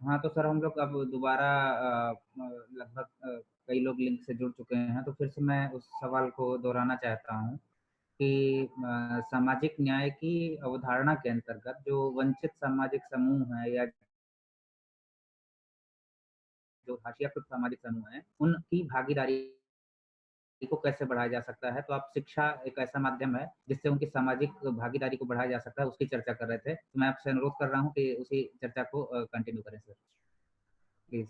हाँ तो सर हम लोग अब दोबारा लगभग कई लोग लिंक से जुड़ चुके हैं, तो फिर से मैं उस सवाल को दोहराना चाहता हूँ कि सामाजिक न्याय की अवधारणा के अंतर्गत जो वंचित सामाजिक समूह है या जो हाशियाकृत सामाजिक समूह है, उनकी भागीदारी को कैसे बढ़ाया जा सकता है। तो आप शिक्षा एक ऐसा माध्यम है जिससे उनकी सामाजिक भागीदारी को बढ़ाया जा सकता है, उसकी चर्चा कर रहे थे। तो मैं आपसे अनुरोध कर रहा हूँ कि उसी चर्चा को कंटिन्यू करें सर, प्लीज।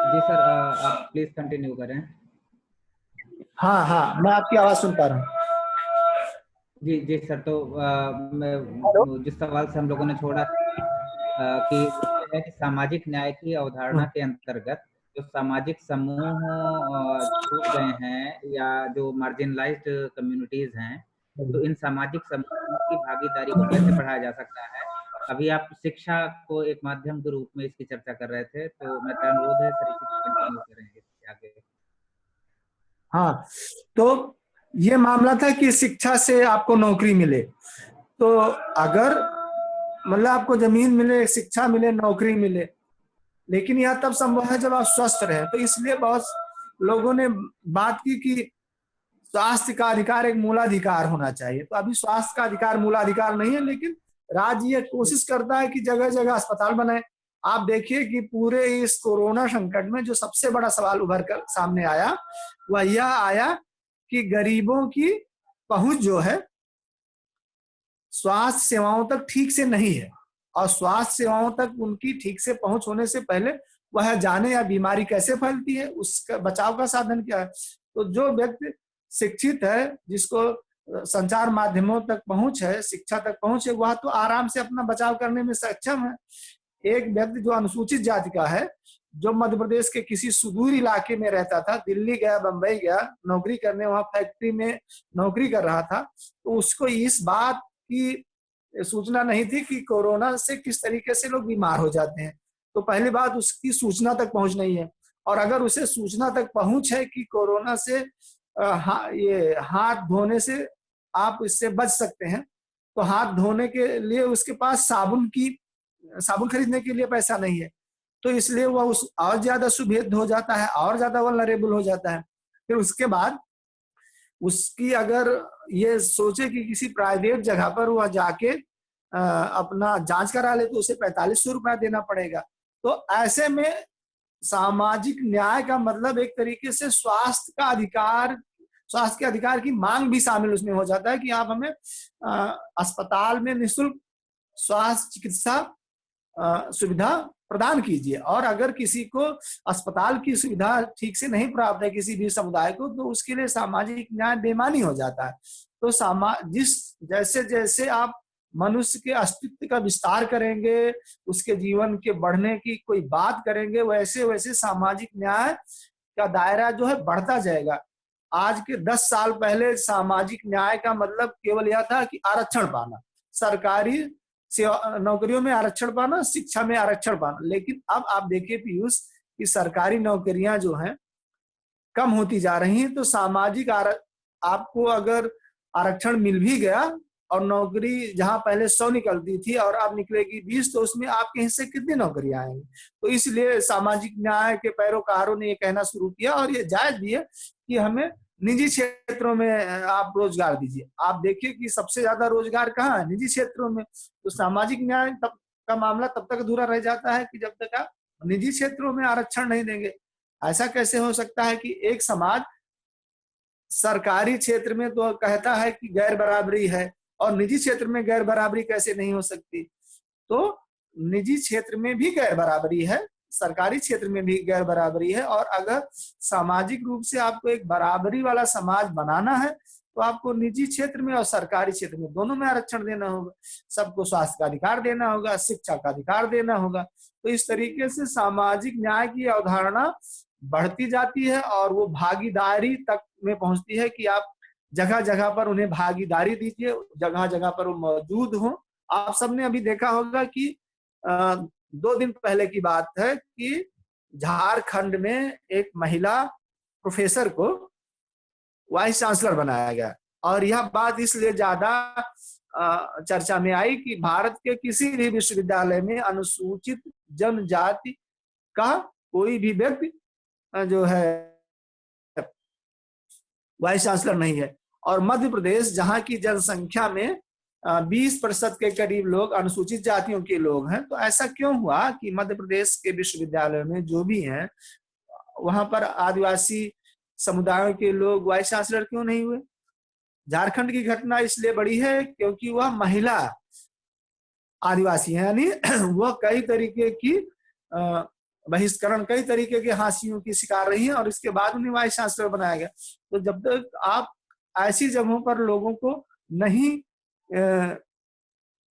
जी सर, आप प्लीज कंटिन्यू करें। हाँ हाँ, मैं आपकी आवाज सुन पा रहा हूँ। जी जी सर, तो हेलो। जिस सवाल से हम लोगों ने छोड़ा कि ये है कि सामाजिक न्याय की अवधारणा के अंतर्गत जो सामाजिक समूह छूट गए हैं या जो मार्जिनलाइज्ड कम्युनिटीज हैं, तो इन सामाजिक समूहों की भागीदारी को कैसे बढ़ाया जा सकता है। अभी आप शिक्षा को एक माध्यम के रूप में इसकी चर्चा कर रहे थे, तो मेरा अनुरोध है सर इसी को कंटिन्यू करें इसके आगे। हाँ, तो ये मामला था कि शिक्षा से आपको नौकरी मिले। तो अगर मतलब आपको जमीन मिले, शिक्षा मिले, नौकरी मिले, लेकिन यह तब संभव है जब आप स्वस्थ रहे। तो इसलिए बहुत लोगों ने बात की कि स्वास्थ्य का अधिकार एक मूलाधिकार होना चाहिए। तो अभी स्वास्थ्य का अधिकार मूलाधिकार नहीं है, लेकिन राज्य ये कोशिश करता है कि जगह जगह अस्पताल बनाए। आप देखिए कि पूरे इस कोरोना संकट में जो सबसे बड़ा सवाल उभर कर सामने आया वह यह आया कि गरीबों की पहुंच जो है स्वास्थ्य सेवाओं तक ठीक से नहीं है, और स्वास्थ्य सेवाओं तक उनकी ठीक से पहुंच होने से पहले वह जाने या बीमारी कैसे फैलती है, उसका बचाव का साधन क्या है। तो जो व्यक्ति शिक्षित है, जिसको संचार माध्यमों तक पहुंच है, शिक्षा तक पहुंच है, वह तो आराम से अपना बचाव करने में सक्षम है। एक व्यक्ति जो अनुसूचित जाति का है, जो मध्य प्रदेश के किसी सुदूर इलाके में रहता था, दिल्ली गया, बंबई गया नौकरी करने, वहां फैक्ट्री में नौकरी कर रहा था, तो उसको इस बात की सूचना नहीं थी कि कोरोना से किस तरीके से लोग बीमार हो जाते हैं। तो पहली बात, उसकी सूचना तक पहुंच नहीं है। और अगर उसे सूचना तक पहुंच है कि कोरोना से ये हाथ धोने से आप इससे बच सकते हैं, तो हाथ धोने के लिए उसके पास साबुन खरीदने के लिए पैसा नहीं है, तो इसलिए वह उस और ज्यादा सुभेद हो जाता है, और ज्यादा वल्नरेबल हो जाता है। फिर उसके बाद उसकी अगर ये सोचे कि किसी प्राइवेट जगह पर वह जाके अपना जांच करा ले, तो उसे 4500 रुपया देना पड़ेगा। तो ऐसे में सामाजिक न्याय का मतलब एक तरीके से स्वास्थ्य का अधिकार, स्वास्थ्य के अधिकार की मांग भी शामिल उसमें हो जाता है कि आप हमें अस्पताल में निःशुल्क स्वास्थ्य चिकित्सा सुविधा प्रदान कीजिए। और अगर किसी को अस्पताल की सुविधा ठीक से नहीं प्राप्त है किसी भी समुदाय को, तो उसके लिए सामाजिक न्याय बेमानी हो जाता है। तो जिस जैसे जैसे आप मनुष्य के अस्तित्व का विस्तार करेंगे, उसके जीवन के बढ़ने की कोई बात करेंगे, वैसे वैसे सामाजिक न्याय का दायरा जो है बढ़ता जाएगा। आज के 10 साल पहले सामाजिक न्याय का मतलब केवल यह था कि आरक्षण पाना, सरकारी नौकरियों में आरक्षण पाना, शिक्षा में आरक्षण पाना। लेकिन अब आप देखिए पीयूष कि सरकारी नौकरियां जो हैं कम होती जा रही हैं। तो आपको अगर आरक्षण मिल भी गया और नौकरी जहां पहले 100 निकलती थी और अब निकलेगी 20, तो उसमें आपके हिस्से कितनी नौकरियां आएंगी। तो इसलिए सामाजिक न्याय के पैरोकारों ने ये कहना शुरू किया, और ये जायज भी है, कि हमें निजी क्षेत्रों में आप रोजगार दीजिए। आप देखिए कि सबसे ज्यादा रोजगार कहाँ है, निजी क्षेत्रों में। तो सामाजिक न्याय तब का मामला तब तक अधूरा रह जाता है कि जब तक आप निजी क्षेत्रों में आरक्षण नहीं देंगे। ऐसा कैसे हो सकता है कि एक समाज सरकारी क्षेत्र में तो कहता है कि गैर बराबरी है, और निजी क्षेत्र में गैर बराबरी कैसे नहीं हो सकती। तो निजी क्षेत्र में भी गैर बराबरी है, सरकारी क्षेत्र में भी गैर बराबरी है। और अगर सामाजिक रूप से आपको एक बराबरी वाला समाज बनाना है, तो आपको निजी क्षेत्र में और सरकारी क्षेत्र में दोनों में आरक्षण देना होगा। सबको स्वास्थ्य का अधिकार देना होगा, शिक्षा का अधिकार देना होगा। तो इस तरीके से सामाजिक न्याय की अवधारणा बढ़ती जाती है और वो भागीदारी तक में पहुंचती है कि आप जगह जगह पर उन्हें भागीदारी दीजिए, जगह जगह पर वो मौजूद हो। आप सबने अभी देखा होगा कि 2 दिन पहले की बात है कि झारखंड में एक महिला प्रोफेसर को वाइस चांसलर बनाया गया, और यह बात इसलिए ज्यादा चर्चा में आई कि भारत के किसी भी विश्वविद्यालय में अनुसूचित जनजाति का कोई भी व्यक्ति जो है वाइस चांसलर नहीं है। और मध्य प्रदेश, जहां की जनसंख्या में 20% के करीब लोग अनुसूचित जातियों के लोग हैं, तो ऐसा क्यों हुआ कि मध्य प्रदेश के विश्वविद्यालयों में जो भी हैं वहां पर आदिवासी समुदायों के लोग वाइस चांसलर क्यों नहीं हुए? झारखंड की घटना इसलिए बड़ी है क्योंकि वह महिला आदिवासी है, यानी वह कई तरीके की बहिष्करण, कई तरीके के हाशियों की शिकार रही है और इसके बाद उन्हें वाइस चांसलर बनाया गया। तो जब तक आप ऐसी जगहों पर लोगों को नहीं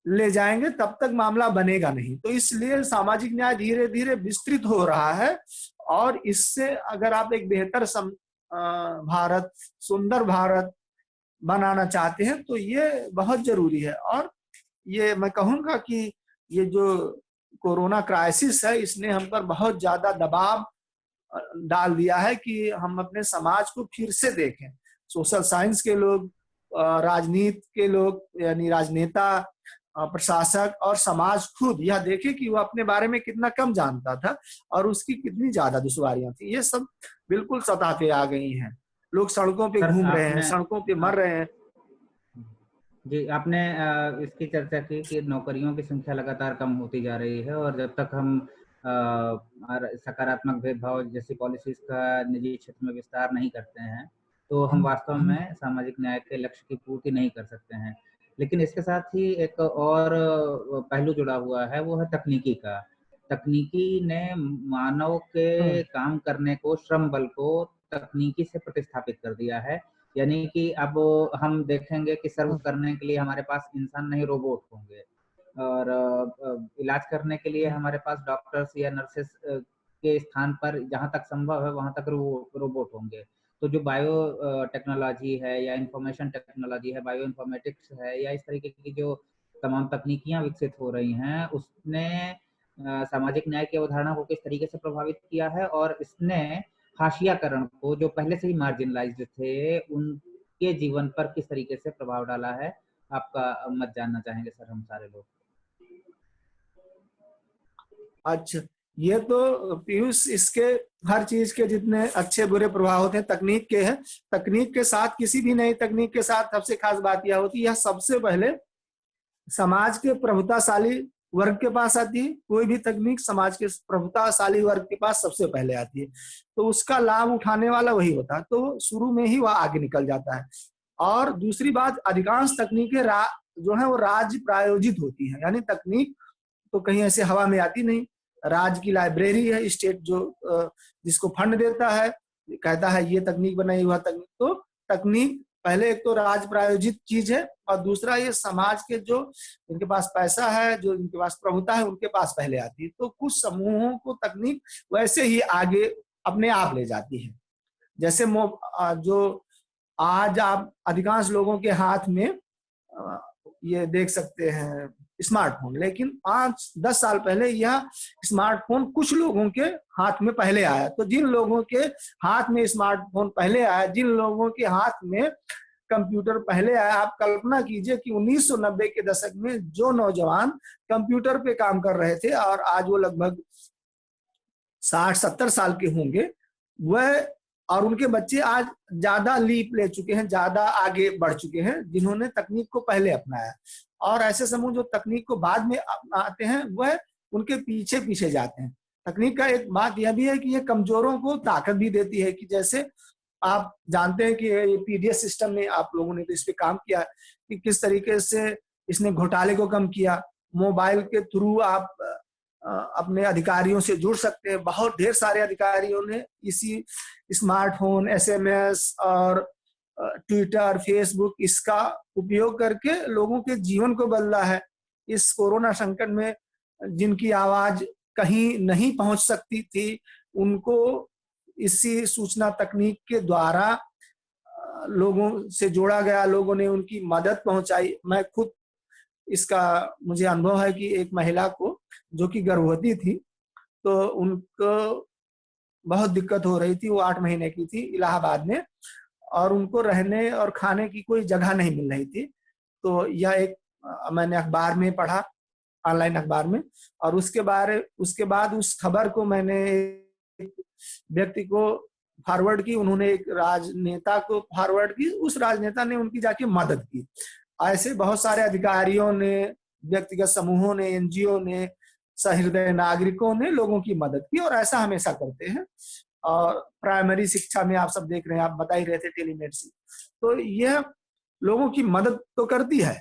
ले जाएंगे तब तक मामला बनेगा नहीं। तो इसलिए सामाजिक न्याय धीरे धीरे विस्तृत हो रहा है, और इससे अगर आप एक बेहतर भारत, सुंदर भारत बनाना चाहते हैं तो ये बहुत जरूरी है। और ये मैं कहूँगा कि ये जो कोरोना क्राइसिस है इसने हम पर बहुत ज्यादा दबाव डाल दिया है कि हम अपने समाज को फिर से देखें। सोशल साइंस के लोग, राजनीति के लोग यानी राजनेता, प्रशासक और समाज खुद यह देखे कि वो अपने बारे में कितना कम जानता था और उसकी कितनी ज्यादा दुश्वारियां थी। ये सब बिल्कुल सतह पे आ गई हैं। लोग सड़कों पे घूम रहे हैं, सड़कों पे मर रहे हैं। जी, आपने इसकी चर्चा की कि नौकरियों की संख्या लगातार कम होती जा रही है और जब तक हम सकारात्मक भेदभाव जैसी पॉलिसीज का निजी क्षेत्र में विस्तार नहीं करते हैं तो हम वास्तव में सामाजिक न्याय के लक्ष्य की पूर्ति नहीं कर सकते हैं। लेकिन इसके साथ ही एक और पहलू जुड़ा हुआ है, वो है तकनीकी का। तकनीकी ने मानव के काम करने को, श्रम बल को तकनीकी से प्रतिस्थापित कर दिया है। यानी कि अब हम देखेंगे कि सर्व करने के लिए हमारे पास इंसान नहीं रोबोट होंगे, और इलाज करने के लिए हमारे पास डॉक्टर्स या नर्सेस के स्थान पर जहां तक संभव है वहां तक रोबोट होंगे। तो जो बायो टेक्नोलॉजी है या इंफॉर्मेशन टेक्नोलॉजी है, बायो इन्फॉर्मेटिक्स है, या इस तरीके की जो तमाम तकनीकियां विकसित हो रही हैं, उसने सामाजिक न्याय की अवधारणा को किस तरीके से प्रभावित किया है, और इसने हाशियाकरण को, जो पहले से ही मार्जिनलाइज्ड थे, उनके जीवन पर किस तरीके से प्रभाव डाला है। आपका मत जानना चाहेंगे सर हम सारे लोग। अच्छा, ये तो पीयूष, इसके हर चीज के जितने अच्छे बुरे प्रभाव होते हैं तकनीक के हैं। तकनीक के साथ, किसी भी नई तकनीक के साथ सबसे खास बात यह होती है, यह सबसे पहले समाज के प्रभुताशाली वर्ग के पास आती है। कोई भी तकनीक समाज के प्रभुताशाली वर्ग के पास सबसे पहले आती है, तो उसका लाभ उठाने वाला वही होता है, तो शुरू में ही वह आगे निकल जाता है। और दूसरी बात, अधिकांश तकनीकें जो है वो राज्य प्रायोजित होती है, यानी तकनीक तो कहीं ऐसे हवा में आती नहीं। राज्य की लाइब्रेरी है, स्टेट जो जिसको फंड देता है, कहता है ये तकनीक बनाई, हुआ तकनीक। तो तकनीक पहले एक तो राज्य प्रायोजित चीज है, और दूसरा ये समाज के जो इनके पास पैसा है, जो इनके पास प्रभुता है, उनके पास पहले आती है। तो कुछ समूहों को तकनीक वैसे ही आगे अपने आप ले जाती है। जैसे जो आज आप अधिकांश लोगों के हाथ में ये देख सकते हैं स्मार्टफोन, लेकिन 5-10 साल पहले यह स्मार्टफोन कुछ लोगों के हाथ में पहले आया। तो जिन लोगों के हाथ में स्मार्टफोन पहले आया, जिन लोगों के हाथ में कंप्यूटर पहले आया, आप कल्पना कीजिए कि 1990 के दशक में जो नौजवान कंप्यूटर पे काम कर रहे थे और आज वो लगभग 60-70 साल के होंगे, वह और उनके बच्चे आज ज्यादा लीप ले चुके हैं, ज्यादा आगे बढ़ चुके हैं, जिन्होंने तकनीक को पहले अपनाया। और ऐसे समूह जो तकनीक को बाद में आते हैं वह उनके पीछे पीछे जाते हैं। तकनीक का एक बात यह भी है कि ये कमजोरों को ताकत भी देती है, कि जैसे आप जानते हैं कि ये पीडीएस सिस्टम में आप लोगों ने तो इस पे काम किया कि किस तरीके से इसने घोटाले को कम किया। मोबाइल के थ्रू आप अपने अधिकारियों से जुड़ सकते हैं। बहुत ढेर सारे अधिकारियों ने इसी स्मार्टफोन, एसएमएस और ट्विटर, फेसबुक इसका उपयोग करके लोगों के जीवन को बदला है। इस कोरोना संकट में जिनकी आवाज कहीं नहीं पहुंच सकती थी, उनको इसी सूचना तकनीक के द्वारा लोगों से जोड़ा गया, लोगों ने उनकी मदद पहुंचाई। मैं खुद इसका मुझे अनुभव है कि एक महिला को जो कि गर्भवती थी, तो उनको बहुत दिक्कत हो रही थी, वो 8 महीने की थी इलाहाबाद में, और उनको रहने और खाने की कोई जगह नहीं मिल रही थी। तो यह एक मैंने अखबार में पढ़ा, ऑनलाइन अखबार में, और उसके बाद उस खबर को मैंने एक व्यक्ति को फॉरवर्ड की, उन्होंने एक राजनेता को फॉरवर्ड की, उस राजनेता ने उनकी जाके मदद की। ऐसे बहुत सारे अधिकारियों ने, व्यक्तिगत समूहों ने, एनजीओ ने, सहृदय नागरिकों ने लोगों की मदद की, और ऐसा हमेशा करते हैं। और प्राइमरी शिक्षा में आप सब देख रहे हैं, आप बता ही रहे थे टेलीमेडिसिन, तो यह लोगों की मदद तो करती है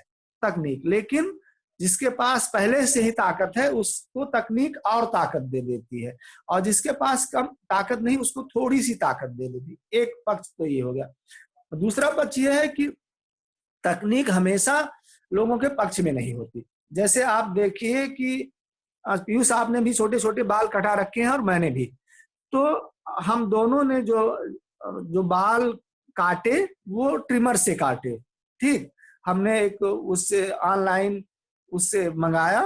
तकनीक, लेकिन जिसके पास पहले से ही ताकत है उसको तकनीक और ताकत दे देती है, और जिसके पास कम ताकत नहीं उसको थोड़ी सी ताकत दे देती है। एक पक्ष तो ये हो गया। दूसरा पक्ष ये है कि तकनीक हमेशा लोगों के पक्ष में नहीं होती। जैसे आप देखिए कि पीयूष आपने भी छोटे छोटे बाल कटा रखे हैं और मैंने भी, तो हम दोनों ने जो बाल काटे वो ट्रिमर से काटे, ठीक। हमने एक उससे मंगाया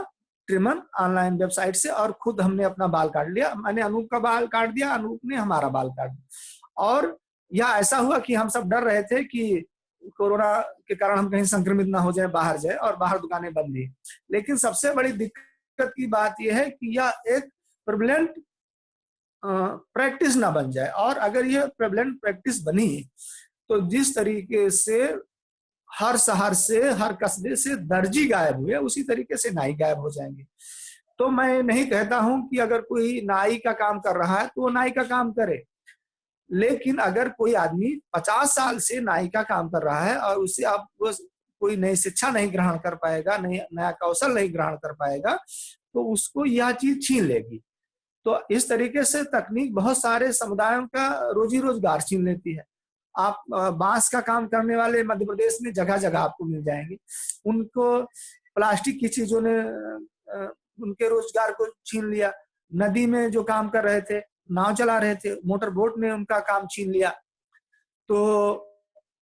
ट्रिमर ऑनलाइन वेबसाइट से, और खुद हमने अपना बाल काट लिया। मैंने अनूप का बाल काट दिया, अनूप ने हमारा बाल काट दिया। और यह ऐसा हुआ कि हम सब डर रहे थे कि कोरोना के कारण हम कहीं संक्रमित ना हो जाए, बाहर जाए, और बाहर दुकानें बंद थी। लेकिन सबसे बड़ी दिक्कत की बात यह है कि यह एक प्रेवलेंट प्रैक्टिस ना बन जाए, और अगर यह प्रेवलेंट प्रैक्टिस बनी तो जिस तरीके से हर शहर से, हर कस्बे से दर्जी गायब हुए, उसी तरीके से नाई गायब हो जाएंगे। तो मैं नहीं कहता हूं कि अगर कोई नाई का काम कर रहा है तो वो नाई का काम करे, लेकिन अगर कोई आदमी 50 साल से नाई का काम कर रहा है और उससे आप कोई नई शिक्षा नहीं ग्रहण कर पाएगा, नया कौशल नहीं ग्रहण कर पाएगा, तो उसको यह चीज छीन लेगी। तो इस तरीके से तकनीक बहुत सारे समुदायों का रोजी रोजगार छीन लेती है। आप बांस का काम करने वाले मध्य प्रदेश में जगह जगह आपको मिल जाएंगे। उनको प्लास्टिक की चीजों ने उनके रोजगार को छीन लिया। नदी में जो काम कर रहे थे, नाव चला रहे थे, मोटर बोट ने उनका काम छीन लिया। तो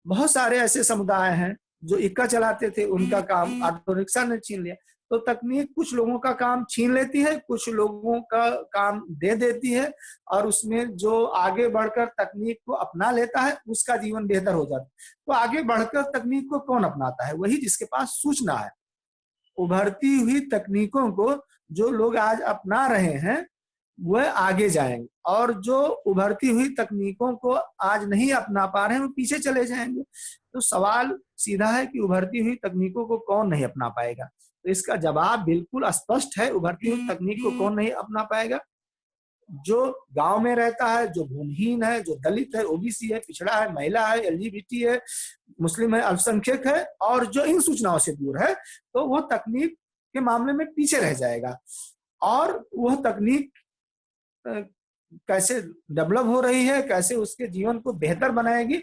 बहुत सारे ऐसे समुदाय हैं जो इक्का चलाते थे, उनका काम ऑटो रिक्शा ने छीन लिया। तो तकनीक कुछ लोगों का काम छीन लेती है, कुछ लोगों का काम दे देती है, और उसमें जो आगे बढ़कर तकनीक को अपना लेता है उसका जीवन बेहतर हो जाता है। तो आगे बढ़कर तकनीक को कौन अपनाता है? वही जिसके पास सूचना है। उभरती हुई तकनीकों को जो लोग आज अपना रहे हैं वह आगे जाएंगे, और जो उभरती हुई तकनीकों को आज नहीं अपना पा रहे हैं वो पीछे चले जाएंगे। तो सवाल सीधा है कि उभरती हुई तकनीकों को कौन नहीं अपना पाएगा? तो इसका जवाब बिल्कुल स्पष्ट है, उभरती हुई तकनीक को कौन नहीं अपना पाएगा? जो गांव में रहता है, जो भूमिहीन है, जो दलित है, ओबीसी है, पिछड़ा है, महिला है, एलजीबीटी है, मुस्लिम है, अल्पसंख्यक है, और जो इन सूचनाओं से दूर है, तो वो तकनीक के मामले में पीछे रह जाएगा। और वह तकनीक कैसे डेवलप हो रही है, कैसे उसके जीवन को बेहतर बनाएगी,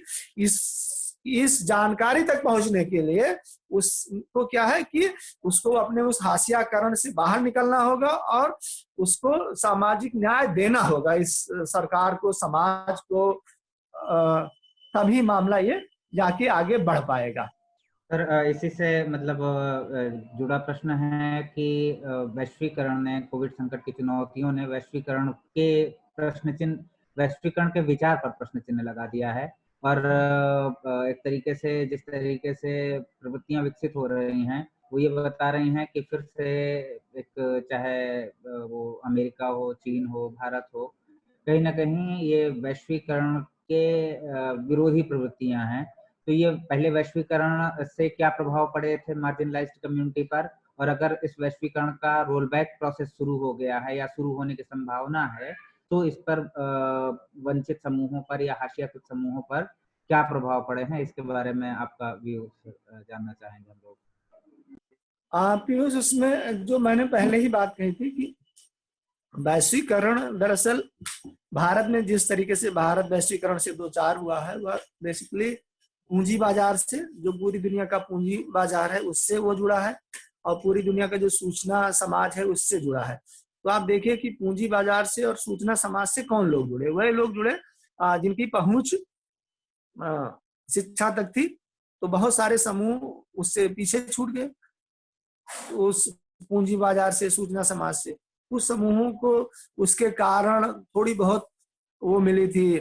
इस जानकारी तक पहुंचने के लिए उसको क्या है कि उसको अपने उस हाशियाकरण से बाहर निकलना होगा, और उसको सामाजिक न्याय देना होगा इस सरकार को, समाज को, तभी मामला ये जाके आगे बढ़ पाएगा। सर, इसी से मतलब जुड़ा प्रश्न है कि वैश्वीकरण ने, कोविड संकट की चुनौतियों ने वैश्वीकरण के विचार पर प्रश्न चिन्ह लगा दिया है। और एक तरीके से जिस तरीके से प्रवृत्तियां विकसित हो रही हैं वो ये बता रही हैं कि फिर से एक, चाहे वो अमेरिका हो, चीन हो, भारत हो, कहीं ना कहीं ये वैश्वीकरण के विरोधी प्रवृत्तियां हैं। तो ये पहले वैश्वीकरण से क्या प्रभाव पड़े थे मार्जिनलाइज्ड कम्युनिटी पर, और अगर इस वैश्वीकरण का रोल बैक प्रोसेस शुरू हो गया है या शुरू होने की संभावना है, तो इस पर वंचित समूहों पर या हाशियाकृत समूहों पर क्या प्रभाव पड़े हैं? इसके बारे में आपका व्यू जानना चाहेंगे हम लोग। पीयूष, उसमें जो मैंने पहले ही बात कही थी कि वैश्वीकरण दरअसल भारत में जिस तरीके से भारत वैश्वीकरण से दो चार हुआ है, वह बेसिकली पूंजी बाजार से, जो पूरी दुनिया का पूंजी बाजार है उससे वो जुड़ा है, और पूरी दुनिया का जो सूचना समाज है उससे जुड़ा है। तो आप देखिए कि पूंजी बाजार से और सूचना समाज से कौन लोग जुड़े? वह लोग जुड़े जिनकी पहुंच शिक्षा तक थी। तो बहुत सारे समूह उससे पीछे छूट गए, उस पूंजी बाजार से, सूचना समाज से। उस समूहों को उसके कारण थोड़ी बहुत वो मिली थी,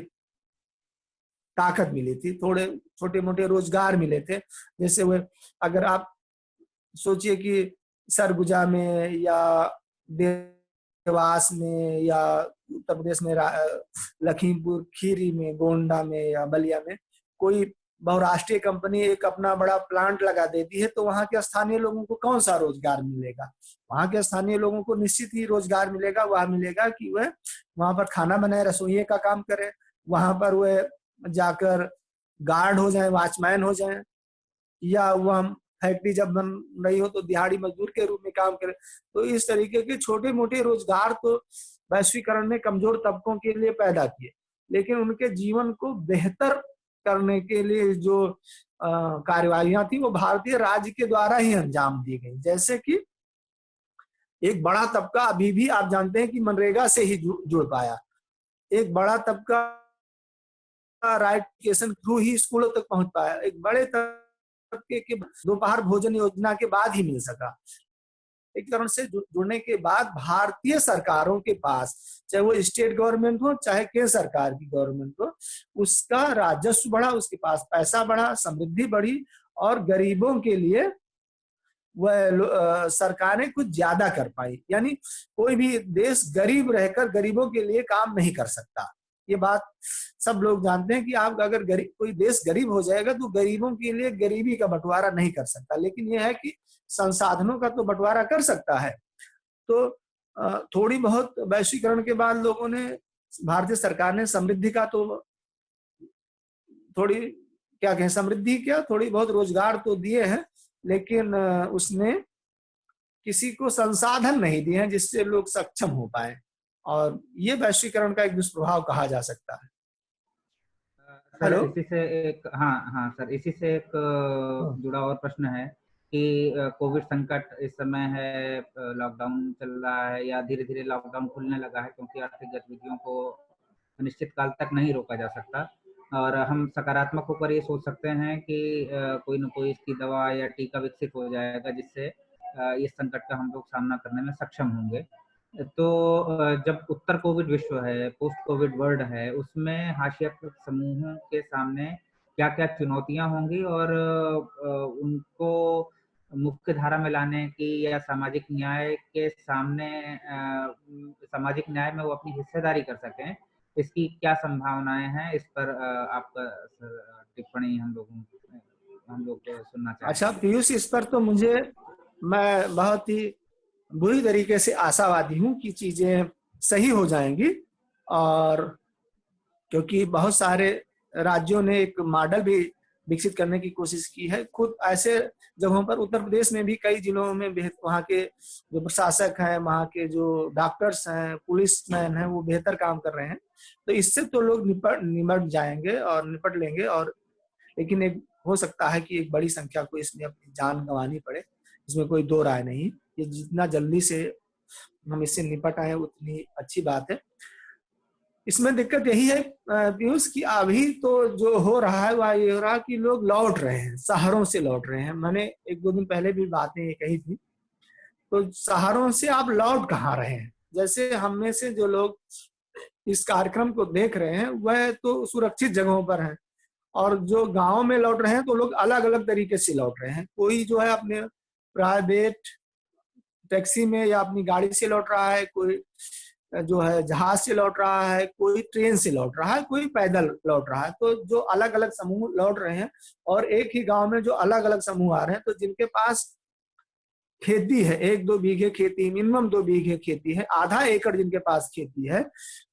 ताकत मिली थी, थोड़े छोटे मोटे रोजगार मिले थे। जैसे वो, अगर आप सोचिए कि सरगुजा में या देवास में या उत्तर प्रदेश में लखीमपुर खीरी में, गोंडा में या बलिया में कोई बहुराष्ट्रीय कंपनी एक अपना बड़ा प्लांट लगा देती है, तो वहां के स्थानीय लोगों को कौन सा रोजगार मिलेगा? वहां के स्थानीय लोगों को निश्चित ही रोजगार मिलेगा। वह मिलेगा कि वह वहां पर खाना बनाए, रसोइये का काम करे, वहां पर वह जाकर गार्ड हो जाए, वॉचमैन हो जाए, या वह फैक्ट्री जब बन रही हो तो दिहाड़ी मजदूर के रूप में काम करे। तो इस तरीके के छोटे मोटे रोजगार तो वैश्वीकरण ने कमजोर तबकों के लिए पैदा किए, लेकिन उनके जीवन को बेहतर करने के लिए जो कार्यवाहियां थी वो भारतीय राज्य के द्वारा ही अंजाम दी गई। जैसे कि एक बड़ा तबका अभी भी आप जानते हैं कि मनरेगा से ही जुड़ पाया। एक बड़ा तबका राइट एजुकेशन थ्रू ही स्कूलों तक पहुंच पाया। एक बड़े तबके के दोपहर भोजन योजना के बाद ही मिल सका। एक तरह से जुड़ने के बाद भारतीय सरकारों के पास, चाहे वो स्टेट गवर्नमेंट हो चाहे केंद्र सरकार की गवर्नमेंट हो, उसका राजस्व बढ़ा, उसके पास पैसा बढ़ा, समृद्धि बढ़ी, और गरीबों के लिए वह सरकारें कुछ ज्यादा कर पाई। यानी कोई भी देश गरीब रहकर गरीबों के लिए काम नहीं कर सकता। ये बात सब लोग जानते हैं कि आप अगर कोई देश गरीब हो जाएगा तो गरीबों के लिए गरीबी का बंटवारा नहीं कर सकता, लेकिन यह है कि संसाधनों का तो बंटवारा कर सकता है। तो थोड़ी बहुत वैश्वीकरण के बाद लोगों ने, भारतीय सरकार ने समृद्धि का तो थोड़ी क्या कहें, समृद्धि क्या, थोड़ी बहुत रोजगार तो दिए हैं, लेकिन उसने किसी को संसाधन नहीं दिए हैं जिससे लोग सक्षम हो पाए, और ये वैश्वीकरण का एक दुष्प्रभाव कहा जा सकता है। सर इसी से एक, हाँ हाँ सर, इसी से एक जुड़ा और प्रश्न है कि कोविड संकट इस समय है, लॉकडाउन चल रहा है या धीरे धीरे लॉकडाउन खुलने लगा है, क्योंकि आर्थिक गतिविधियों को निश्चित काल तक नहीं रोका जा सकता। और हम सकारात्मक होकर ये सोच सकते हैं कि कोई न कोई इसकी दवा या टीका विकसित हो जाएगा जिससे इस संकट का हम लोग सामना करने में सक्षम होंगे। तो जब उत्तर कोविड विश्व है, पोस्ट कोविड वर्ल्ड है, उसमें हाशिया समूहों के सामने क्या-क्या चुनौतियां होंगी और उनको मुख्य धारा में लाने की या सामाजिक न्याय के सामने सामाजिक न्याय में वो अपनी हिस्सेदारी कर सकें, इसकी क्या संभावनाएं हैं? इस पर आपका टिप्पणी हम लोग सुनना चाहेंगे। अच्छा पीयूष, इस पर तो मैं बहुत ही बुरी तरीके से आशावादी हूँ कि चीजें सही हो जाएंगी, और क्योंकि बहुत सारे राज्यों ने एक मॉडल भी विकसित करने की कोशिश की है। खुद ऐसे जगहों पर उत्तर प्रदेश में भी कई जिलों में वहाँ के जो प्रशासक हैं, वहाँ के जो डॉक्टर्स हैं, पुलिसमैन हैं, वो बेहतर काम कर रहे हैं। तो इससे तो लोग निपट जाएंगे और निपट लेंगे, और लेकिन एक हो सकता है कि एक बड़ी संख्या को इसमें अपनी जान गंवानी पड़े, इसमें कोई दो राय नहीं। ये जितना जल्दी से हम इससे निपट आए उतनी अच्छी बात है। इसमें दिक्कत यही है पीयूष कि अभी तो जो हो रहा है वह ये हो रहा है कि लोग लौट रहे हैं, शहरों से लौट रहे हैं। मैंने एक दो दिन पहले भी बातें ये कही थी। तो शहरों से आप लौट कहाँ रहे हैं? जैसे हम में से जो लोग इस कार्यक्रम को देख रहे हैं वह तो सुरक्षित जगहों पर हैं, और जो गांव में लौट रहे हैं तो लोग अलग अलग तरीके से लौट रहे हैं। कोई जो है अपने प्राइवेट टैक्सी में या अपनी गाड़ी से लौट रहा है, कोई जो है जहाज से लौट रहा है, कोई ट्रेन से लौट रहा है, कोई पैदल लौट रहा है। तो जो अलग अलग समूह लौट रहे हैं, और एक ही गांव में जो अलग अलग समूह आ रहे हैं, तो जिनके पास खेती है, 1-2 बीघे खेती, मिनिमम 2 बीघे खेती है, आधा एकड़ जिनके पास खेती है,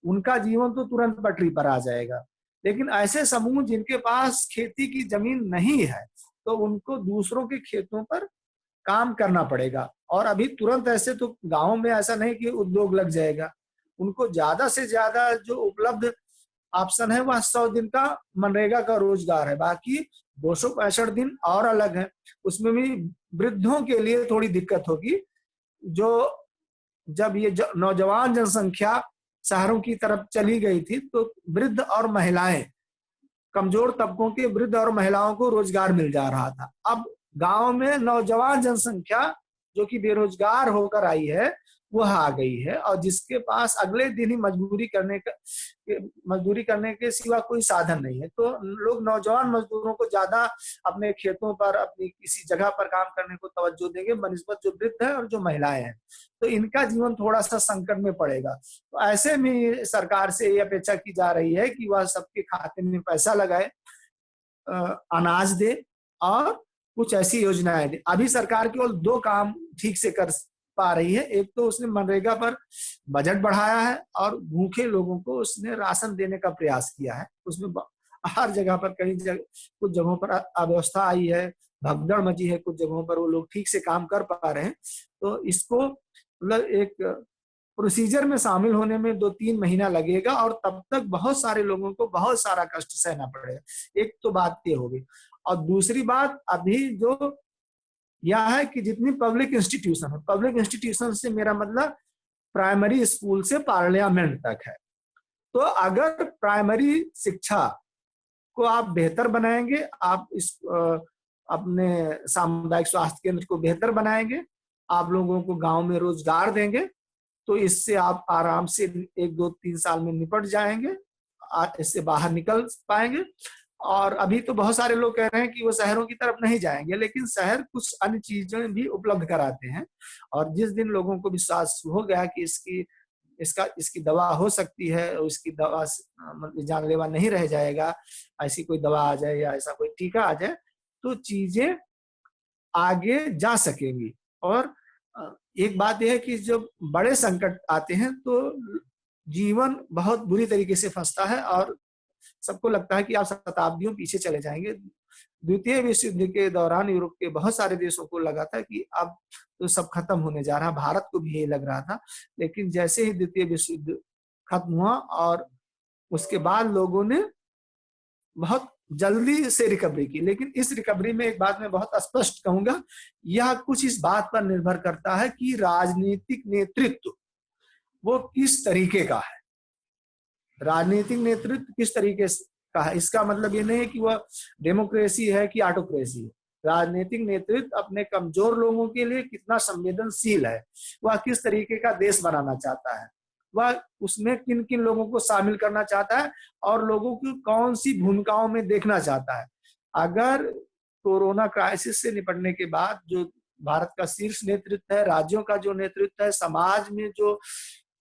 उनका जीवन तो तुरंत पटरी पर आ जाएगा। लेकिन ऐसे समूह जिनके पास खेती की जमीन नहीं है, तो उनको दूसरों के खेतों पर काम करना पड़ेगा। और अभी तुरंत ऐसे तो गांव में ऐसा नहीं कि उद्योग लग जाएगा। उनको ज्यादा से ज्यादा जो उपलब्ध ऑप्शन है वह 100 दिन का मनरेगा का रोजगार है। बाकी 265 दिन और अलग है। उसमें भी वृद्धों के लिए थोड़ी दिक्कत होगी। जो जब ये नौजवान जनसंख्या शहरों की तरफ चली गई थी तो वृद्ध और महिलाएं, कमजोर तबकों के वृद्ध और महिलाओं को रोजगार मिल जा रहा था। अब गांव में नौजवान जनसंख्या जो कि बेरोजगार होकर आई है वह आ गई है, और जिसके पास अगले दिन ही मजदूरी करने के सिवा कोई साधन नहीं है। तो लोग नौजवान मजदूरों को ज्यादा अपने खेतों पर, अपनी किसी जगह पर काम करने को तवज्जो देंगे बनिस्बत जो वृद्ध है और जो महिलाएं हैं। तो इनका जीवन थोड़ा सा संकट में पड़ेगा। तो ऐसे में सरकार से ये अपेक्षा की जा रही है कि वह सबके खाते में पैसा लगाए, अनाज दे और कुछ ऐसी योजनाएं दे। अभी सरकार केवल 2 काम ठीक से कर पा रही है। एक तो उसने मनरेगा पर बजट बढ़ाया है और भूखे लोगों को उसने राशन देने का प्रयास किया है। उसमें हर जगह पर कुछ जगहों पर अव्यवस्था आई है, भगदड़ मची है, कुछ जगहों पर वो लोग ठीक से काम कर पा रहे हैं। तो इसको मतलब एक प्रोसीजर में शामिल होने में 2-3 महीना लगेगा और तब तक बहुत सारे लोगों को बहुत सारा कष्ट सहना पड़ेगा। एक तो बात ये होगी। और दूसरी बात अभी जो यह है कि जितनी पब्लिक इंस्टीट्यूशन है, पब्लिक इंस्टीट्यूशन से मेरा मतलब प्राइमरी स्कूल से पार्लियामेंट तक है। तो अगर प्राइमरी शिक्षा को आप बेहतर बनाएंगे, आप इस अपने सामुदायिक स्वास्थ्य केंद्र को बेहतर बनाएंगे, आप लोगों को गांव में रोजगार देंगे, तो इससे आप आराम से 1-2-3 साल में निपट जाएंगे, इससे बाहर निकल पाएंगे। और अभी तो बहुत सारे लोग कह रहे हैं कि वो शहरों की तरफ नहीं जाएंगे, लेकिन शहर कुछ अन्य चीजें भी उपलब्ध कराते हैं। और जिस दिन लोगों को विश्वास हो गया कि इसकी दवा हो सकती है और इसकी दवा मतलब जानलेवा नहीं रह जाएगा, ऐसी कोई दवा आ जाए या ऐसा कोई टीका आ जाए, तो चीजें आगे जा सकेंगी। और एक बात यह है कि जब बड़े संकट आते हैं तो जीवन बहुत बुरी तरीके से फंसता है और सबको लगता है कि आप शताब्दियों पीछे चले जाएंगे। द्वितीय विश्व युद्ध के दौरान यूरोप के बहुत सारे देशों को लगा था कि अब तो सब खत्म होने जा रहा है, भारत को भी यही लग रहा था। लेकिन जैसे ही द्वितीय विश्व युद्ध खत्म हुआ और उसके बाद लोगों ने बहुत जल्दी से रिकवरी की। लेकिन इस रिकवरी में एक बात मैं बहुत स्पष्ट कहूंगा, यह कुछ इस बात पर निर्भर करता है कि राजनीतिक नेतृत्व वो किस तरीके का है। राजनीतिक नेतृत्व किस तरीके का है, इसका मतलब ये नहीं है कि वह डेमोक्रेसी है कि ऑटोक्रेसी है। राजनीतिक नेतृत्व अपने कमजोर लोगों के लिए कितना संवेदनशील है, वह किस तरीके का देश बनाना चाहता है, वह उसमें किन किन लोगों को शामिल करना चाहता है और लोगों की कौन सी भूमिकाओं में देखना चाहता है। अगर कोरोना क्राइसिस से निपटने के बाद जो भारत का शीर्ष नेतृत्व है, राज्यों का जो नेतृत्व है,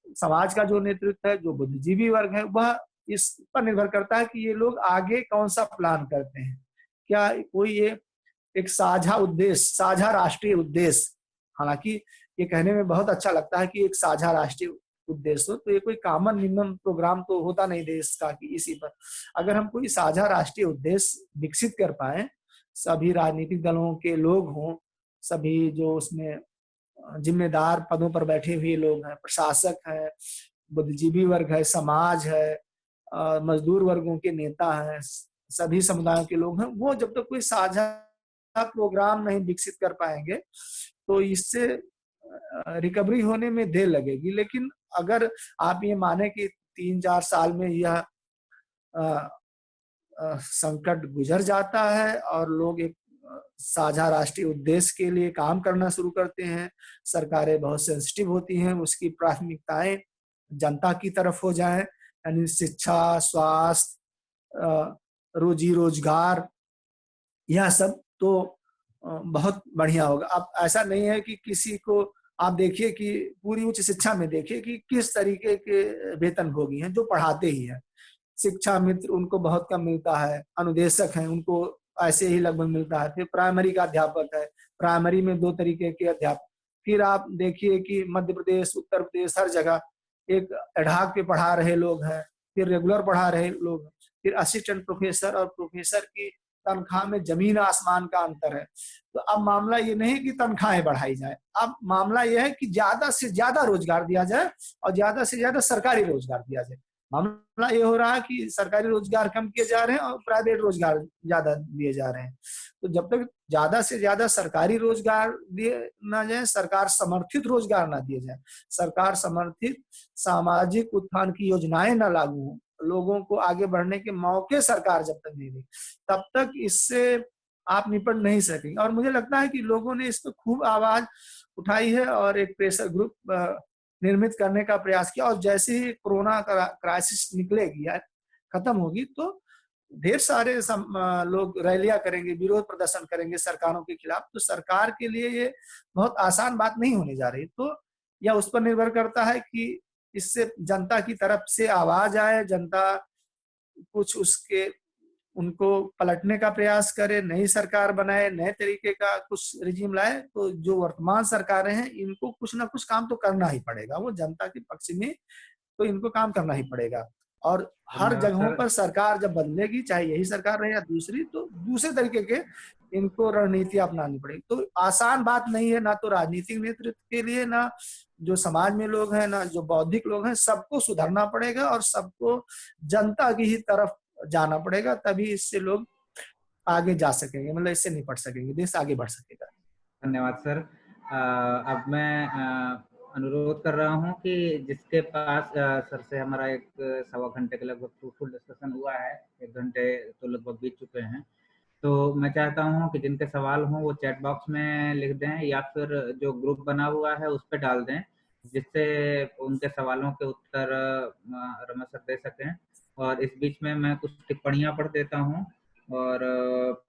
समाज का जो नेतृत्व है, जो बुद्धिजीवी वर्ग है, वह इस पर निर्भर करता है कि ये लोग आगे कौन सा प्लान करते हैं। क्या कोई ये एक साझा उद्देश्य, साझा राष्ट्रीय उद्देश्य, हालांकि ये कहने में बहुत अच्छा लगता है कि एक साझा राष्ट्रीय उद्देश्य हो, तो ये कोई कॉमन मिनिमम प्रोग्राम तो होता नहीं देश का कि इसी पर। अगर हम कोई साझा राष्ट्रीय उद्देश्य विकसित कर पाए, सभी राजनीतिक दलों के लोग हों, सभी जो उसमें जिम्मेदार पदों पर बैठे हुए लोग हैं, प्रशासक है, बुद्धिजीवी वर्ग है, समाज है, मजदूर वर्गों के नेता हैं, सभी समुदायों के लोग हैं, वो जब तक कोई साझा प्रोग्राम नहीं विकसित कर पाएंगे तो इससे रिकवरी होने में देर लगेगी। लेकिन अगर आप ये माने कि 3-4 साल में यह संकट गुजर जाता है और लोग एक साझा राष्ट्रीय उद्देश्य के लिए काम करना शुरू करते हैं, सरकारें बहुत सेंसिटिव होती हैं, उसकी प्राथमिकताएं जनता की तरफ हो जाएं, यानी शिक्षा, स्वास्थ्य, रोजी रोजगार, यह सब तो बहुत बढ़िया होगा। अब ऐसा नहीं है कि किसी को आप देखिए कि पूरी उच्च शिक्षा में देखिए कि किस तरीके के वेतनभोगी हैं जो पढ़ाते ही हैं। शिक्षा मित्र उनको बहुत कम मिलता है, अनुदेशक हैं उनको ऐसे ही लगभग मिलता है, फिर प्राइमरी का अध्यापक है, प्राइमरी में 2 तरीके के अध्यापक, फिर आप देखिए कि मध्य प्रदेश, उत्तर प्रदेश, हर जगह एक एडहॉक पे पढ़ा रहे लोग हैं, फिर रेगुलर पढ़ा रहे लोग, फिर असिस्टेंट प्रोफेसर और प्रोफेसर की तनख्वाह में जमीन आसमान का अंतर है। तो अब मामला ये नहीं कि तनख्वाहें बढ़ाई जाए, अब मामला यह है कि ज्यादा से ज्यादा रोजगार दिया जाए और ज्यादा से ज्यादा सरकारी रोजगार दिया जाए। मामला ये हो रहा है कि सरकारी रोजगार कम किए जा रहे हैं और प्राइवेट रोजगार ज्यादा दिए जा रहे हैं। तो जब तक ज्यादा से ज्यादा सरकारी रोजगार दिए ना जाए, सरकार समर्थित रोजगार ना दिए जाए, सरकार समर्थित सामाजिक उत्थान की योजनाएं ना लागू हो, लोगों को आगे बढ़ने के मौके सरकार जब तक नहीं दे, तब तक इससे आप निपट नहीं सकेंगे। और मुझे लगता है कि लोगों ने इस पर खूब आवाज उठाई है और एक प्रेशर ग्रुप निर्मित करने का प्रयास किया। और जैसे ही कोरोना क्राइसिस निकलेगी या खत्म होगी, तो ढेर सारे लोग रैलियां करेंगे, विरोध प्रदर्शन करेंगे सरकारों के खिलाफ। तो सरकार के लिए ये बहुत आसान बात नहीं होने जा रही। तो यह उस पर निर्भर करता है कि इससे जनता की तरफ से आवाज आए, जनता कुछ उसके उनको पलटने का प्रयास करे, नई सरकार बनाए, नए तरीके का कुछ रिजीम लाए। तो जो वर्तमान सरकारें हैं, इनको कुछ ना कुछ काम तो करना ही पड़ेगा, वो जनता के पक्ष में, तो इनको काम करना ही पड़ेगा। और हर धन्यवाद जगहों सर। पर सरकार जब बदलेगी, चाहे यही सरकार रहे या दूसरी, तो दूसरे तरीके के इनको रणनीति अपनानी पड़ेगी। तो आसान बात नहीं है, ना तो राजनीतिक नेतृत्व के लिए, ना जो समाज में लोग हैं, ना जो बौद्धिक लोग हैं, सबको सुधरना पड़ेगा और सबको जनता की ही तरफ जाना पड़ेगा। तभी इससे लोग आगे जा सकेंगे, मतलब इससे निपट सकेंगे, देश आगे बढ़ सकेगा। धन्यवाद सर। अब मैं अनुरोध कर रहा हूं कि जिसके पास सर से हमारा एक सवा घंटे के लगभग फ्रूटफुल डिस्कशन हुआ है, 1 घंटे तो लगभग बीत चुके हैं। तो मैं चाहता हूं कि जिनके सवाल हों वो चैट बॉक्स में लिख दें या फिर जो ग्रुप बना हुआ है उस पर डाल दें, जिससे उनके सवालों के उत्तर रमा सर दे सकें। और इस बीच में मैं कुछ टिप्पणियां पढ़ देता हूं, और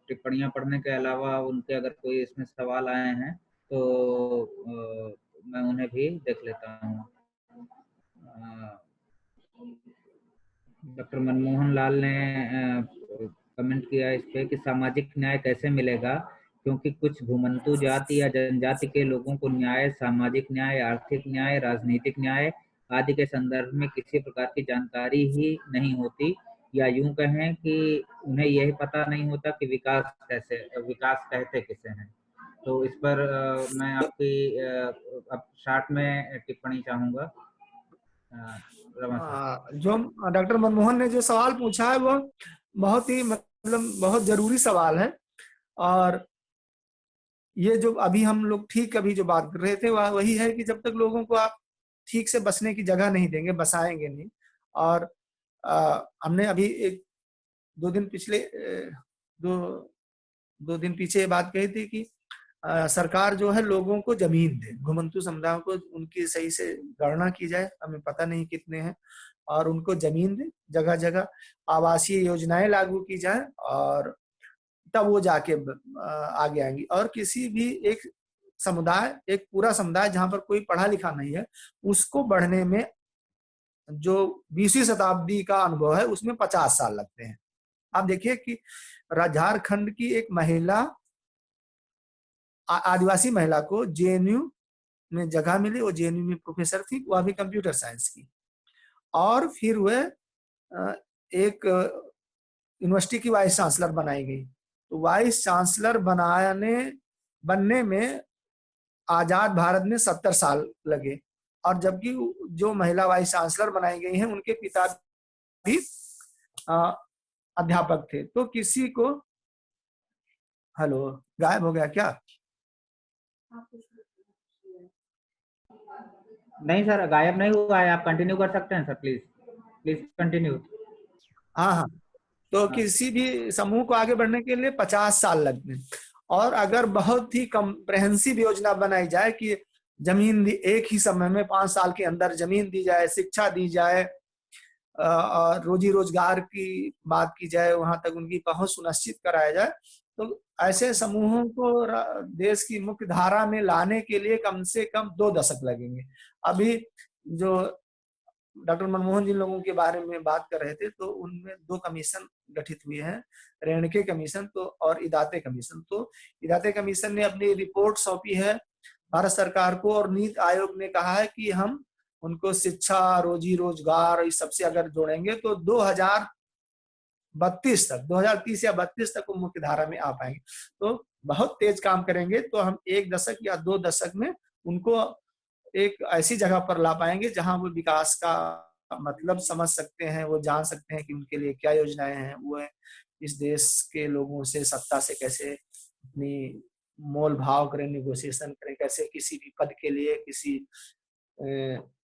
टिप्पणियां पढ़ने के अलावा उनके अगर कोई इसमें सवाल आए हैं तो मैं उन्हें भी देख लेता हूँ। डॉक्टर मनमोहन लाल ने कमेंट किया इस पे कि सामाजिक न्याय कैसे मिलेगा, क्योंकि कुछ घुमंतु जाति या जनजाति के लोगों को न्याय, सामाजिक न्याय, आर्थिक न्याय, राजनीतिक न्याय आदि के संदर्भ में किसी प्रकार की जानकारी ही नहीं होती, या यूं कहें कि उन्हें यही पता नहीं होता कि विकास कहते किसे हैं। तो इस पर मैं आपकी अब शार्ट में टिप्पणी चाहूंगा। रमा सर। जो डॉक्टर मनमोहन ने जो सवाल पूछा है, वो बहुत ही मतलब बहुत जरूरी सवाल है। और ये जो अभी हम लोग ठीक अभी जो बात कर रहे थे, वह वही है कि जब तक लोगों को आप ठीक से बसने की जगह नहीं देंगे, बसाएंगे नहीं। और हमने अभी एक दो दिन पिछले दो दिन पीछे ये बात कही थी कि सरकार जो है लोगों को जमीन दे, घुमंतु समुदायों को उनकी सही से गणना की जाए, हमें पता नहीं कितने हैं, और उनको जमीन दे, जगह जगह आवासीय योजनाएं लागू की जाए, और तब वो जाके आगे आएंगी। और किसी भी एक समुदाय, एक पूरा समुदाय जहां पर कोई पढ़ा लिखा नहीं है, उसको बढ़ने में जो 20वीं शताब्दी का अनुभव है, उसमें 50 साल लगते हैं। आप देखिए कि झारखंड की एक महिला, आदिवासी महिला को जेएनयू में जगह मिली, वो जेएनयू में प्रोफेसर थी, वह भी कंप्यूटर साइंस की। और फिर वह एक यूनिवर्सिटी की वाइस चांसलर बनाई गई। तो वाइस चांसलर बनने में आजाद भारत में 70 साल लगे। और जबकि जो महिला वाइस चांसलर बनाई गई हैं, उनके पिता भी अध्यापक थे। तो किसी को, हेलो, गायब हो गया क्या? नहीं सर, गायब नहीं हुआ है, आप कंटिन्यू कर सकते हैं सर, प्लीज प्लीज कंटिन्यू। हाँ हाँ। तो किसी भी समूह को आगे बढ़ने के लिए 50 साल लगते हैं। और अगर बहुत ही कम्प्रेहेंसिव योजना बनाई जाए कि जमीन एक ही समय में 5 साल के अंदर जमीन दी जाए, शिक्षा दी जाए, और रोजी रोजगार की बात की जाए, वहां तक उनकी पहुंच सुनिश्चित कराया जाए, तो ऐसे समूहों को देश की मुख्य धारा में लाने के लिए कम से कम 2 दशक लगेंगे। अभी जो डॉक्टर मनमोहन जिन लोगों के बारे में बात कर रहे थे, तो उनमें 2 कमीशन गठित हुए हैं, रेणके कमीशन तो और इदाते कमीशन। तो इदाते कमीशन ने अपनी रिपोर्ट सौंपी है भारत सरकार को, और नीति आयोग ने कहा है कि हम उनको शिक्षा, रोजी रोजगार, इस सबसे अगर जोड़ेंगे तो 2030 या 32 तक वो मुख्य धारा में आ पाएंगे। तो बहुत तेज काम करेंगे, तो हम 1 दशक या 2 दशक में उनको एक ऐसी जगह पर ला पाएंगे जहां वो विकास का मतलब समझ सकते हैं, वो जान सकते हैं कि उनके लिए क्या योजनाएं हैं, वो इस देश के लोगों से, सत्ता से कैसे अपनी मोल भाव करें, निगोशिएशन करें, कैसे किसी भी पद के लिए, किसी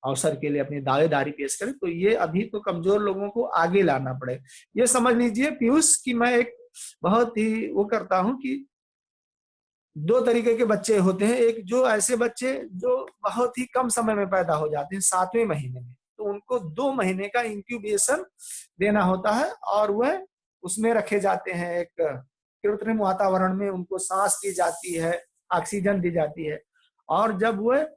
अवसर के लिए अपनी दावेदारी पेश करें। तो ये अभी तो कमजोर लोगों को आगे लाना पड़े। ये समझ लीजिए पीयूष कि मैं एक बहुत ही वो करता हूं कि 2 तरीके के बच्चे होते हैं। एक जो ऐसे बच्चे जो बहुत ही कम समय में पैदा हो जाते हैं, 7वें महीने में, तो उनको 2 महीने का इंक्यूबेशन देना होता है और वह उसमें रखे जाते हैं, एक कृत्रिम वातावरण में उनको सांस दी जाती है, ऑक्सीजन दी जाती है, और जब वह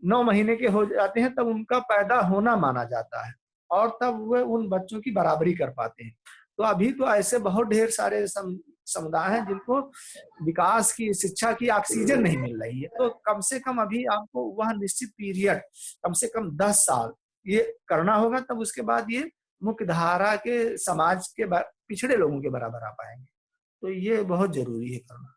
9 महीने के हो जाते हैं तब उनका पैदा होना माना जाता है और तब वह उन बच्चों की बराबरी कर पाते हैं। तो अभी तो ऐसे बहुत ढेर सारे समुदाय हैं जिनको विकास की, शिक्षा की ऑक्सीजन नहीं मिल रही है। तो कम से कम अभी आपको वह निश्चित पीरियड, कम से कम 10 साल ये करना होगा, तब उसके बाद ये मुख्य धारा के समाज के पिछड़े लोगों के बराबर आ पाएंगे। तो ये बहुत जरूरी है करना।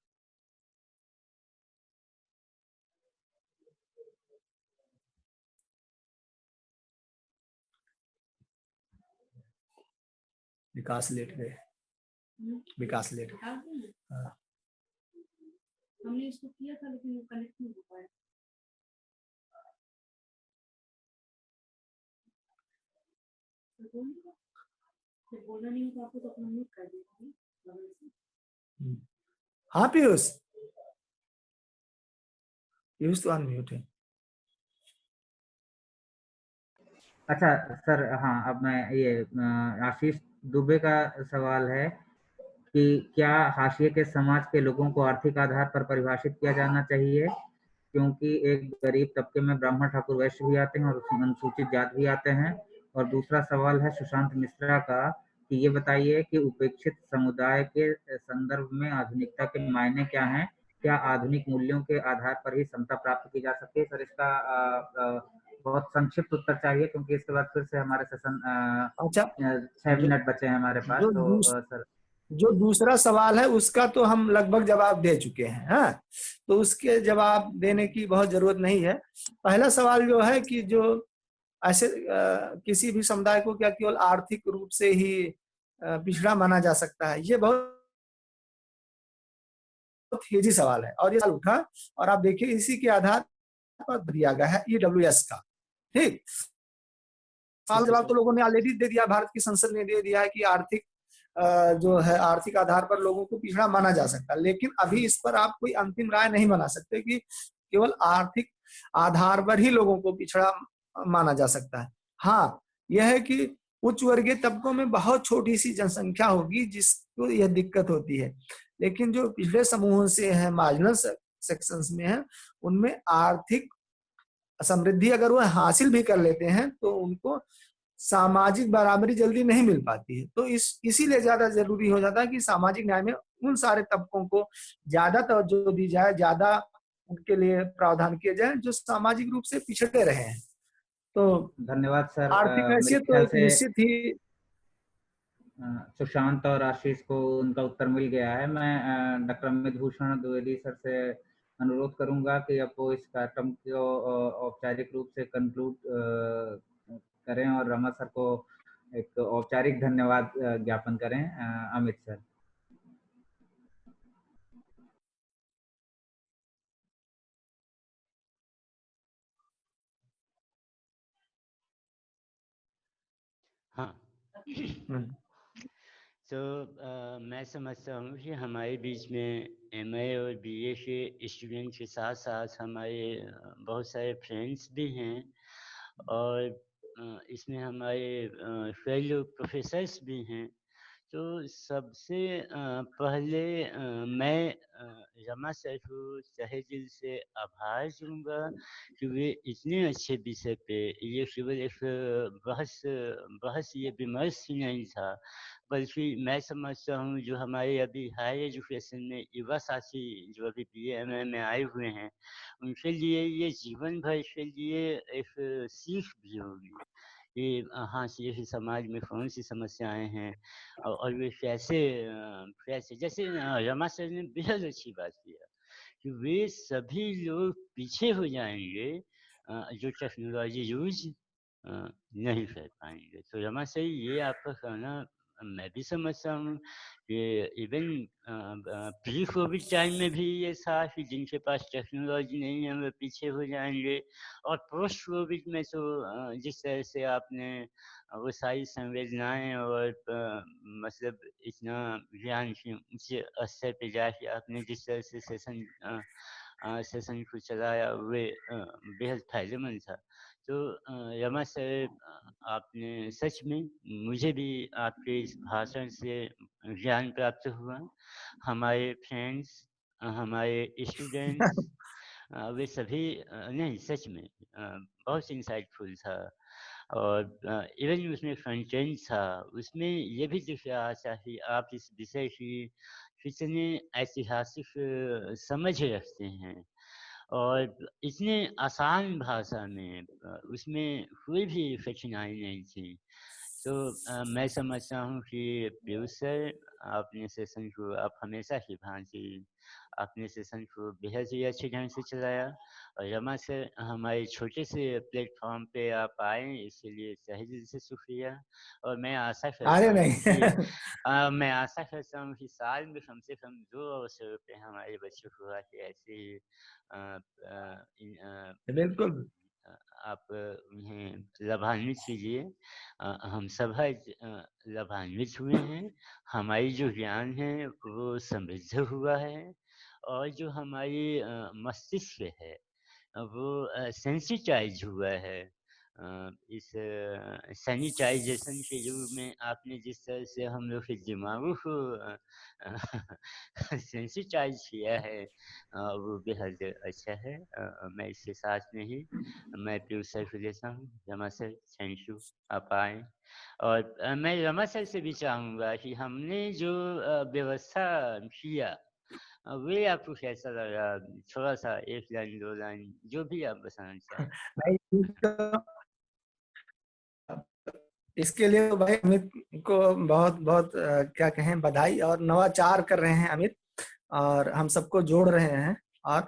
विकास लेट गए, विकास लेट गए। हाँ। हमने इसको किया था लेकिन वो कनेक्ट नहीं हो पाया। तो बोलना नहीं तो आपको तो अपना म्यूट कर देना। हाँ पीयूष, पीयूष तो अनम्यूट है। अच्छा सर, हाँ अब मैं ये आशीष दुबे का सवाल है कि क्या हाशिए के समाज के लोगों को आर्थिक आधार पर परिभाषित किया जाना चाहिए, क्योंकि एक गरीब तबके में ब्राह्मण, ठाकुर, वैश्य भी आते हैं और अनुसूचित जात भी आते हैं। और दूसरा सवाल है सुशांत मिश्रा का कि ये बताइए कि उपेक्षित समुदाय के संदर्भ में आधुनिकता के मायने क्या हैं? क्या आधुनिक मूल्यों के आधार पर ही समता प्राप्त की जा सकती है? सर इसका बहुत संक्षिप्त उत्तर चाहिए क्योंकि इसके बाद फिर से हमारे सेशन अच्छा, 6 मिनट बचे हैं हमारे पास। जो तो सर जो दूसरा सवाल है उसका तो हम लगभग जवाब दे चुके हैं। हाँ, तो उसके जवाब देने की बहुत जरूरत नहीं है। पहला सवाल जो है कि जो ऐसे किसी भी समुदाय को क्या केवल आर्थिक रूप से ही पिछड़ा माना जा सकता है, ये बहुत तेजी सवाल है और ये सवाल उठा और आप देखिए इसी के आधार पर दिया गया है EWS का। ठीक, सवाल जवाब तो लोगों ने ऑलरेडी दे दिया, भारत की संसद ने दे दिया है कि आर्थिक जो है आर्थिक आधार पर लोगों को पिछड़ा माना जा सकता है, लेकिन अभी इस पर आप कोई अंतिम राय नहीं बना सकते कि केवल आर्थिक आधार पर ही लोगों को पिछड़ा माना जा सकता है। हाँ, यह है कि उच्च वर्गीय तबकों में बहुत छोटी सी जनसंख्या होगी जिसको यह दिक्कत होती है, लेकिन जो पिछड़े समूहों से है, मार्जिनल सेक्शंस में है, उनमें आर्थिक समृद्धि अगर वो हासिल भी कर लेते हैं तो उनको सामाजिक बराबरी जल्दी नहीं मिल पाती है। तो इसीलिए ज्यादा जरूरी हो जाता है कि सामाजिक न्याय में उन सारे तबकों को ज्यादा तवज्जो दी जाए, ज्यादा उनके लिए प्रावधान किए जाए जो सामाजिक रूप से पिछड़े रहे हैं। तो धन्यवाद सर। आर्थिक मेरे हैसियत तो ख्याल एक से निश्चित ही सुशांत और आशीष को उनका उत्तर मिल गया है। मैं डॉक्टर अमित भूषण द्विवेदी सर से अनुरोध करूंगा कि अब वो इस कार्यक्रम को औपचारिक रूप से कंक्लूड करें और रमा सर को एक औपचारिक धन्यवाद ज्ञापन करें। अमित सर। हाँ तो मैं समझता हूँ कि हमारे बीच में MA और BA के स्टूडेंट के साथ साथ हमारे बहुत सारे फ्रेंड्स भी हैं और इसमें हमारे फेलो प्रोफेसर्स भी हैं। तो सबसे पहले मैं रमा सर को तहे दिल से आभार दूंगा कि वे इतने अच्छे विषय पे, ये केवल एक बहस ये विमर्श ही नहीं था, बल्कि मैं समझता हूँ जो हमारे अभी हायर एजुकेशन में युवा साथी जो अभी BA में आए हुए हैं, उनके लिए ये जीवन भर के लिए एक सीख भी होगी कि हाँ, ये समाज में कौन सी समस्याएं हैं और वे कैसे जैसे रमा सर ने बेहद अच्छी बात किया कि वे सभी लोग पीछे हो जाएंगे जो टेक्नोलॉजी यूज नहीं कर पाएँगे। तो रमा सर ये आपका कहना मैं भी समझता हूँ कि इवन प्री कोविड टाइम में भी ये था कि जिनके पास टेक्नोलॉजी नहीं है वो पीछे हो जाएँगे, और पोस्ट कोविड में तो जिस तरह से आपने वो सारी संवेदनाएँ और मतलब इतना ज्ञान के ऊँचे स्तर पे जाके आपने जिस तरह से सेशन को चलाया वे बेहद फ़ायदेमंद था। तो रमा सर आपने सच में मुझे भी आपके इस भाषण से ज्ञान प्राप्त हुआ। हमारे फ्रेंड्स, हमारे स्टूडेंट्स, वे सभी नहीं सच में बहुत इंसाइटफुल था। और इवन उसमें कंटेंट था, उसमें ये भी दिख रहा था कि आप इस विषय की कितने ऐतिहासिक समझ रखते हैं, और इतने आसान भाषा में उसमें कोई भी कठिनाई नहीं थी। तो मैं समझता हूँ कि पीयूष सर आपने सेशन को आप हमेशा की भांति आपने सेशन को बेहद ही अच्छे ढंग से चलाया, और रमा सर हमारे छोटे से प्लेटफॉर्म पे आप आए इसके लिए तहे दिल से शुक्रिया। और मैं आशा करता अरे हूँ कि नहीं। मैं आशा करता हूँ कि साल में कम से कम 2 अवसरों पे हमारे बच्चों को आके ऐसे ही बिल्कुल। आप उन्हें लाभान्वित कीजिए। हम सब लाभान्वित हुए हैं, हमारी जो ज्ञान है वो समृद्ध हुआ है, और जो हमारी मस्तिष्क है वो सेंसिटाइज हुआ है। इस सैनिटाइजेशन के युग में आपने जिस तरह से हम लोग के दिमागों को सेंसिटाइज किया है वो बेहद अच्छा है। मैं इसके साथ में ही मैं पीयूष सर को देता हूँ। रमा सर थैंक यू, आप आए। और मैं रमा सर से भी चाहूँगा कि हमने जो व्यवस्था किया वे आपको कैसा लगा? थोड़ा-सा 1 लाइन 2 लाइन जो भी आप बताना चाहें। नहीं, तो इसके लिए तो भाई अमित को बहुत बहुत क्या कहें बधाई और नवाचार कर रहे हैं अमित, और हम सबको जोड़ रहे हैं। और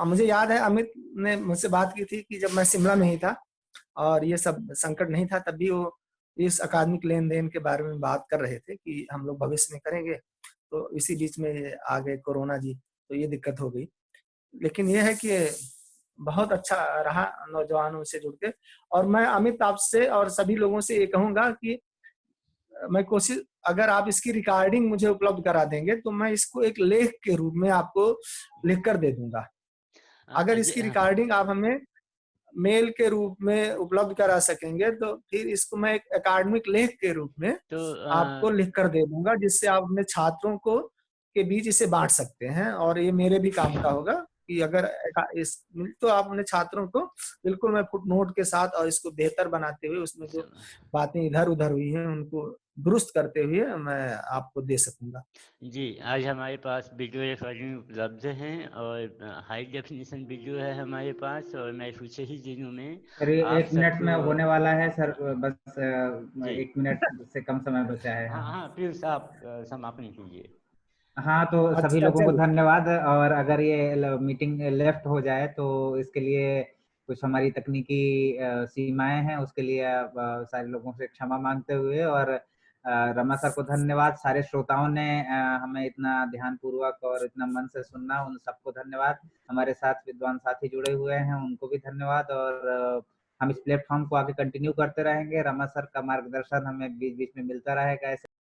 मुझे याद है अमित ने मुझसे बात की थी कि जब मैं शिमला में ही था और ये सब संकट नहीं था, तब भी वो इस अकादमिक लेन देन के बारे में बात कर रहे थे कि हम लोग भविष्य में करेंगे। तो इसी बीच में आ गए कोरोना जी, तो ये दिक्कत हो गई। लेकिन ये है कि बहुत अच्छा रहा नौजवानों से जुड़ के। और मैं अमित आपसे और सभी लोगों से ये कहूंगा कि मैं कोशिश, अगर आप इसकी रिकॉर्डिंग मुझे उपलब्ध करा देंगे तो मैं इसको एक लेख के रूप में आपको लिख कर दे दूंगा। अगर जी इसकी रिकॉर्डिंग आप हमें मेल के रूप में उपलब्ध करा सकेंगे तो फिर इसको मैं एक एकेडमिक लेख के रूप में तो आपको लिख कर दे दूंगा, जिससे आप अपने छात्रों को के बीच इसे बांट सकते हैं। और ये मेरे भी काम का होगा कि अगर इस तो आप अपने छात्रों को बिल्कुल मैं फुटनोट के साथ और इसको बेहतर बनाते हुए उसमें जो सम बातें इधर उधर हुई हैं उनको दुरुस्त करते हुए मैं आपको दे सकूंगा। जी, आज हमारे पास वीडियो रिकॉर्डिंग उपलब्ध हैं, और हाई डेफिनिशन वीडियो है हमारे पास, और मैं कुछ ही दिनों में करीब आप 1 मिनट में सबको होने वाला है सर, बस जी। 1 मिनट से कम समय बचा है। हाँ, हाँ। हाँ, पीयूष आप समापन कीजिए। हाँ, तो सभी अच्छा लोगों को चलिए। धन्यवाद, और अगर ये मीटिंग लेफ्ट हो जाए तो इसके लिए कुछ हमारी तकनीकी सीमाएं हैं, उसके लिए सारे लोगों से क्षमा मांगते हुए, और रमा सर को धन्यवाद। सारे श्रोताओं ने हमें इतना ध्यानपूर्वक और इतना मन से सुनना, उन सबको धन्यवाद। हमारे साथ विद्वान साथी जुड़े हुए हैं, उनको भी धन्यवाद। और हम इस प्लेटफॉर्म को आगे कंटिन्यू करते रहेंगे। रमा सर का मार्गदर्शन हमें बीच बीच में मिलता रहेगा। ऐसे